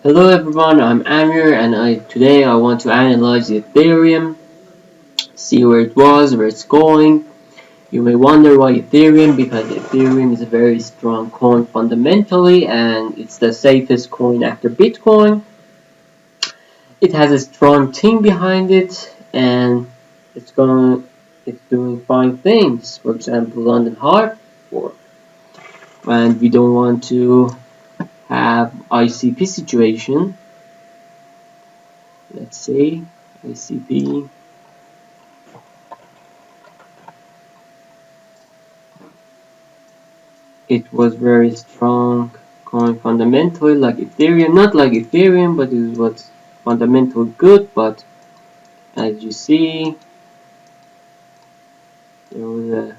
Hello everyone, I'm Amir and today I want to analyze the Ethereum, see where it was, where it's going. You may wonder why Ethereum, because Ethereum is a very strong coin fundamentally and it's the safest coin after Bitcoin. It has a strong team behind it and it's going it's doing fine things. For example, London Hard Fork. And we don't want to have ICP situation. Let's see, ICP. It was very strong coin fundamentally like Ethereum, not like Ethereum, but it was fundamentally good. But as you see, there was a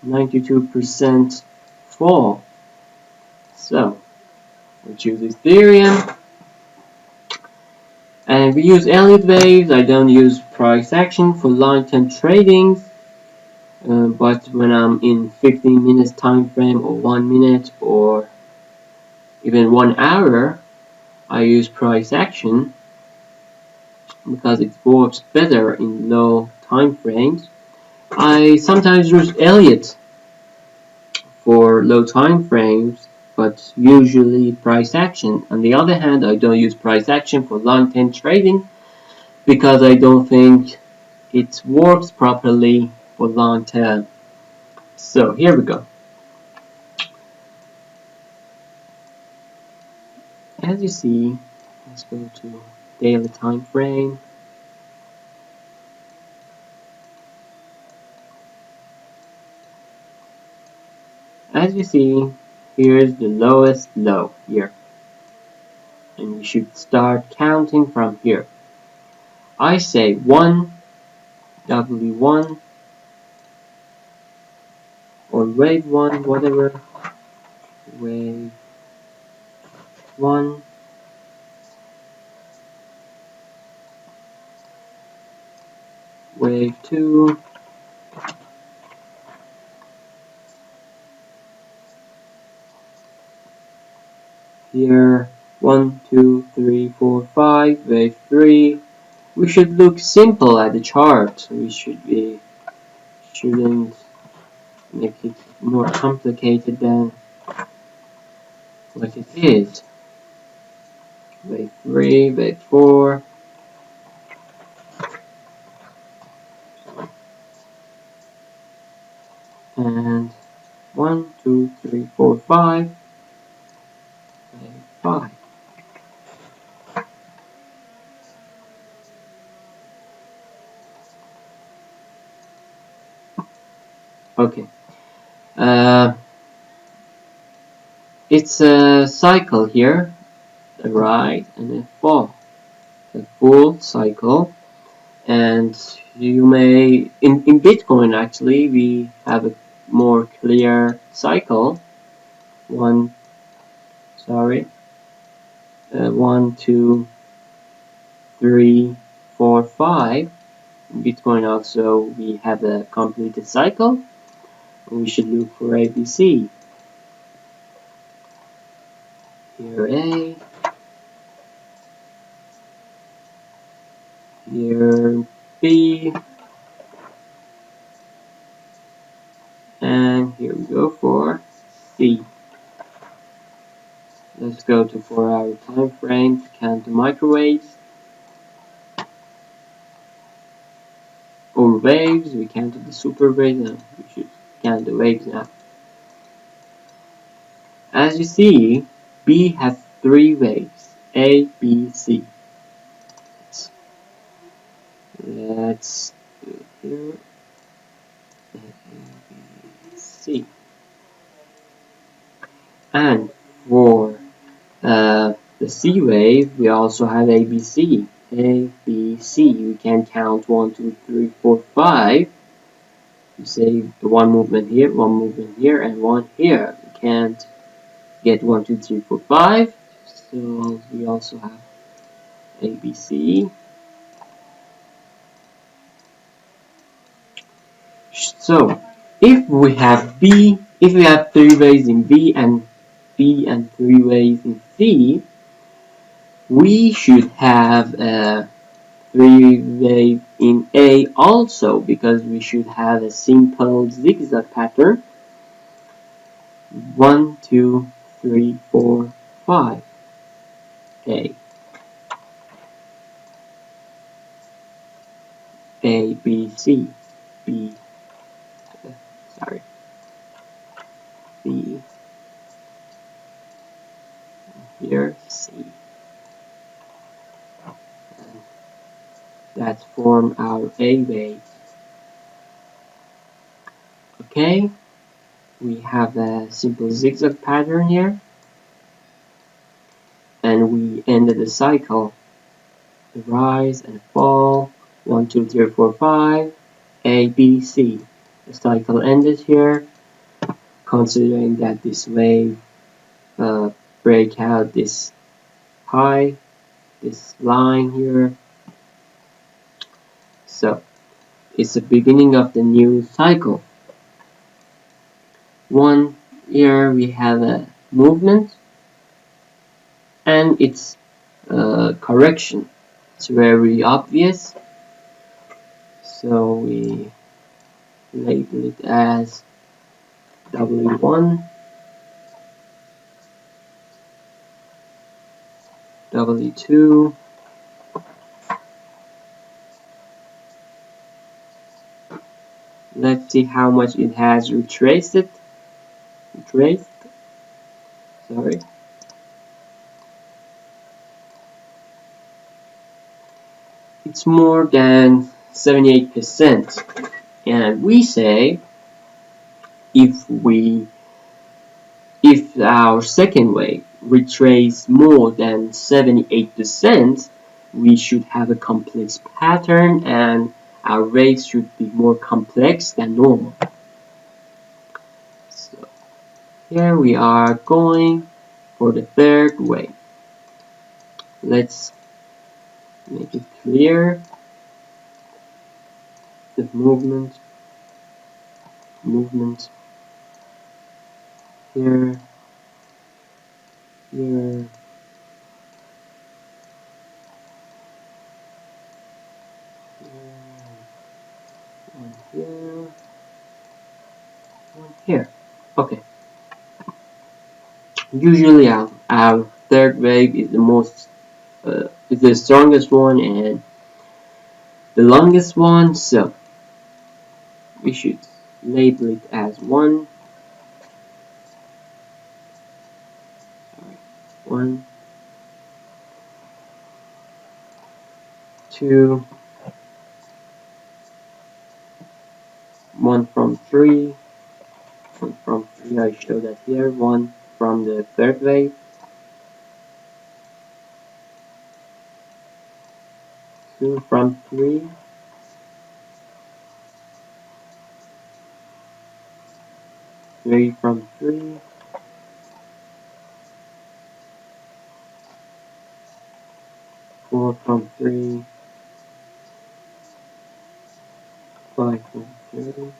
92% fall. So we choose Ethereum, and we use Elliott waves. I don't use price action for long-term trading, but when I'm in 15 minutes time frame or 1 minute or even 1 hour, I use price action because it works better in low time frames. I sometimes use Elliott for low time frames, but usually price action. On the other hand, I don't use price action for long term trading because I don't think it works properly for long term. So here we go. As you see, let's go to daily time frame. As you see, here's the lowest low here. And we should start counting from here. I say 1, W1, or wave 1, whatever, wave 1, wave 2, here 1, 2, 3, 4, 5, wave 3. We should look simple at the chart. We shouldn't make it more complicated than what it is. Wave 3, wave 4. And 1, 2, 3, 4, 5, wave 5. Okay. It's a cycle here, a rise and a fall, a full cycle. And you may, in Bitcoin actually, we have a more clear cycle. 1, 2, 3, 4, 5. In Bitcoin also we have a completed cycle. We should look for ABC. Here A, here B, and here we go for C. Let's go to 4-hour time frame to count the microwaves. Or waves, we counted the super waves, now we should count the waves now. As you see, B has 3 waves, A, B, C. Let's do it here. A, B, C. And for the C wave, we also have ABC. A, B, C. We can count 1, 2, 3, 4, 5. You say the one movement here, and one here. We can't get 1, 2, 3, 4, 5. So we also have ABC. So if we have 3 waves in B and 3 waves in C, We should have a 3-wave in A also, because we should have a simple zigzag pattern. 1, 2, 3, 4, 5. A. A, B, C. B. Sorry. B. Here, C. And that form our A wave. Okay. We have a simple zigzag pattern here. And we ended the cycle. The rise and fall. 1, 2, 3, 4, 5. A, B, C. The cycle ended here. Considering that this wave break out this high, this line here. So it's the beginning of the new cycle. One here we have a movement and its correction. It's very obvious. So we label it as W1, W2, let's see how much it has retraced. Sorry. It's more than 78%. And we say if our second wave retraces more than 78%, we should have a complex pattern and our waves should be more complex than normal. So here we are going for the third wave. Let's make it clear. The movement here, here, one here, one here. Okay. Usually our third wave is is the strongest one and the longest one, so we should label it as 1, 1, 2, 1 from 3, 1 from 3, I show that here, 1 from the third wave, 2 from 3, 3 from 3, 4 from 3, 5 from 3.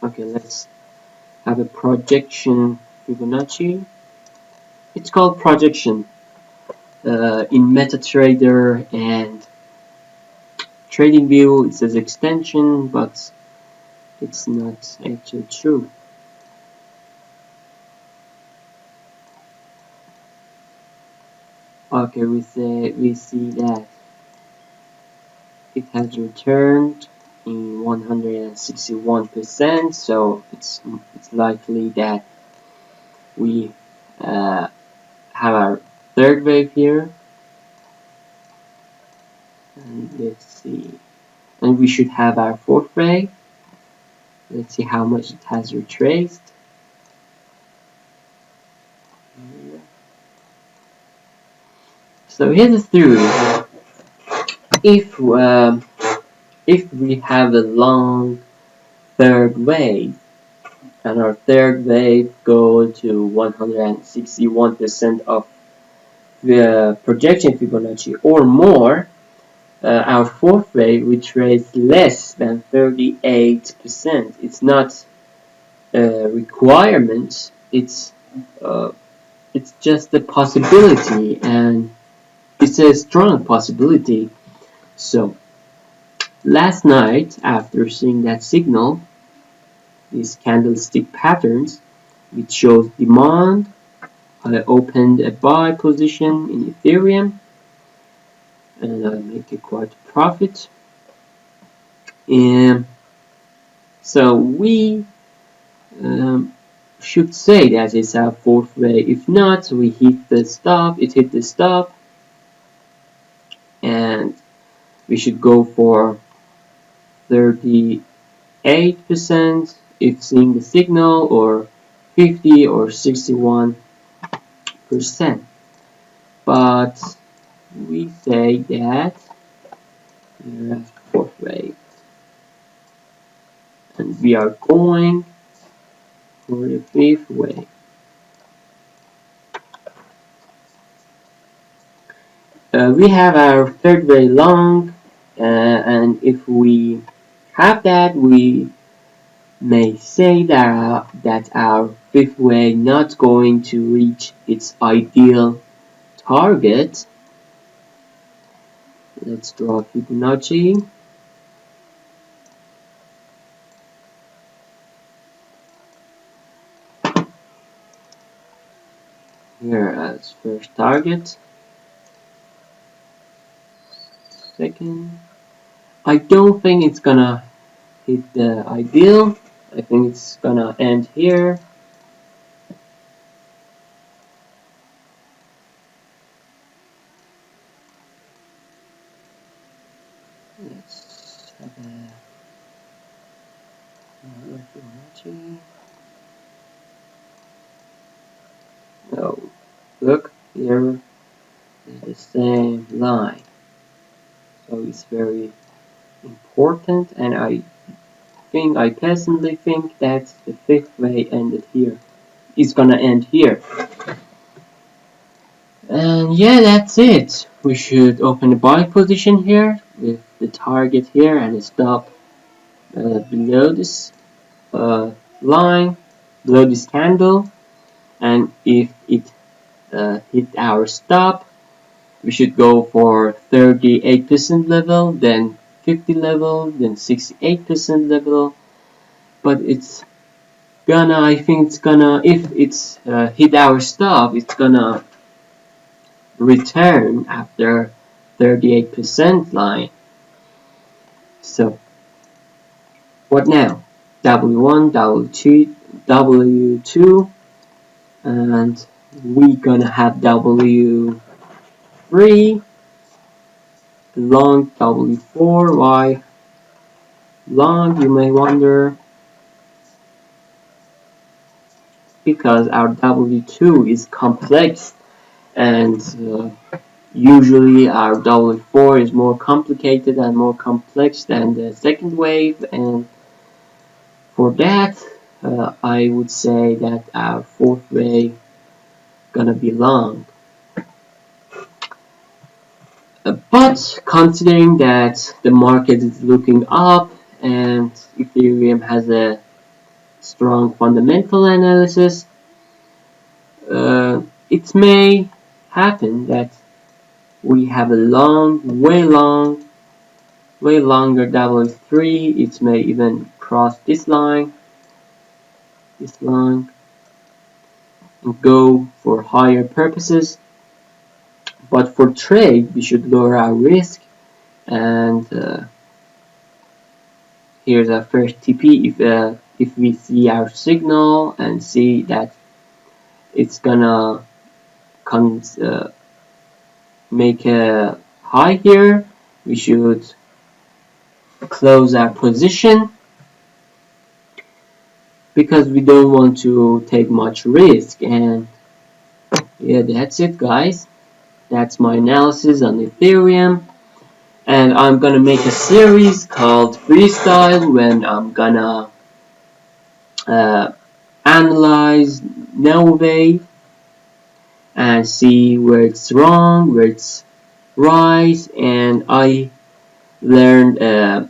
Okay, let's have a projection Fibonacci. It's called projection in MetaTrader and TradingView. It says extension, but it's not actually true. Okay, we see that it has returned in 161%, so it's likely that we have our third wave here. And let's see, and we should have our fourth wave. Let's see how much it has retraced. So here's the theory. If we have a long third wave and our third wave go to 161% of the projection Fibonacci or more, our fourth wave retraces less than 38%. It's not a requirement, it's it's just a possibility, and it's a strong possibility. So last night, after seeing that signal, these candlestick patterns, which shows demand, I opened a buy position in Ethereum, and I make a quite profit. And so we should say that it's our fourth way. If not, we hit the stop. It hit the stop, and we should go for 38% if seeing the signal, or 50 or 61%. But we say that we're at fourth wave, and we are going for the fifth wave. We have our third wave long, and if we have that, we may say that our fifth wave not going to reach its ideal target. Let's draw Fibonacci. Here as first target. Second. I don't think it's gonna hit the ideal. I think it's gonna end here. Let's have another Fibonacci. Oh, look here is the same line. So it's very important, and I personally think that the fifth wave ended here. It's gonna end here. And yeah, that's it. We should open a buy position here with the target here and a stop below this line, below this candle. And if it hit our stop, we should go for 38% level, then 50 level, then 68% level. But it's gonna, I think it's gonna, if it's hit our stop, it's gonna return after 38% line. So what now? W1, W2, W2, and we gonna have W3, long W4. Why long, you may wonder? Because our W2 is complex, and usually our W4 is more complicated and more complex than the second wave, and for that I would say that our fourth wave gonna be long. But considering that the market is looking up and Ethereum has a strong fundamental analysis, it may happen that we have a long, way longer W3. It may even cross this line, and go for higher purposes. But for trade, we should lower our risk, and here's our first TP. If we see our signal and see that it's gonna make a high here, we should close our position, because we don't want to take much risk. And yeah, that's it, guys. That's my analysis on Ethereum, and I'm gonna make a series called Freestyle when I'm gonna analyze no wave and see where it's wrong, where it's right. And I learned a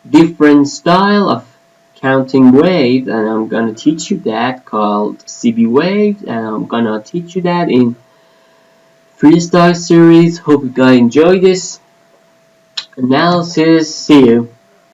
different style of counting waves, and I'm gonna teach you that, called CB waves, and I'm gonna teach you that in freestyle series. Hope you guys enjoy this analysis. See you.